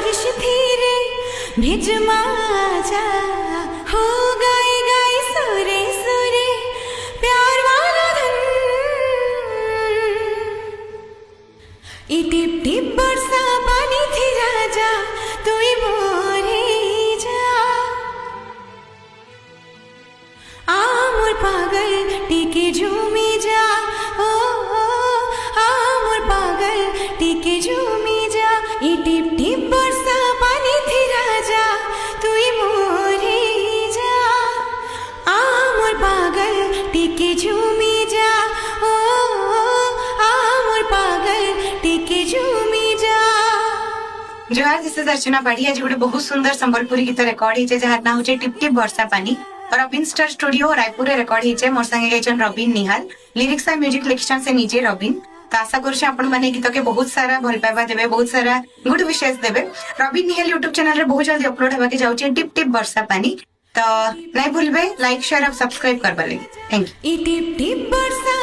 बारिश धीरे भिज जा हो गाए गाए सुरे सुरे प्यार वाला धन ई टिप टिप बरसा पानी थी राजा तुई मोरे जा आमर पागल टिके झूमी जा ओ आमर पागल टिके झूमी जा ई टिप टिप बरसा पानी थी राजा तुई मोरे जा आमर पागल टिके झूमी जा ओ आमर पागल टिके झूमी जा। जोहार, दिस इज अर्चना पाढ़ी। आज गोटे बहुत सुंदर संबलपुरी गीत रेकर्ड होइছে जहार ना होचे टिप टिप वर्षा पानी। Rabin star studio Raipur record होइছে। मोर संगे गाइछन रबिन निहाल, लिरिक्स आ म्यूजिक लिखिछन से निजे रबिन। तो आशा करूँ आपण मैंने गीत के बहुत सारा भल पाइबा देवे, बहुत सारा गुड विशेष देवे। रबिन निहाल यूट्यूब चैनल रे बहुत जल्दी अपलोड होबा के जाउचे टिप टिप वर्षा पानी। तो नहीं भूलबे लाइक शेयर और सब्सक्राइब करबा ले। Thank you. E tip tip बरसा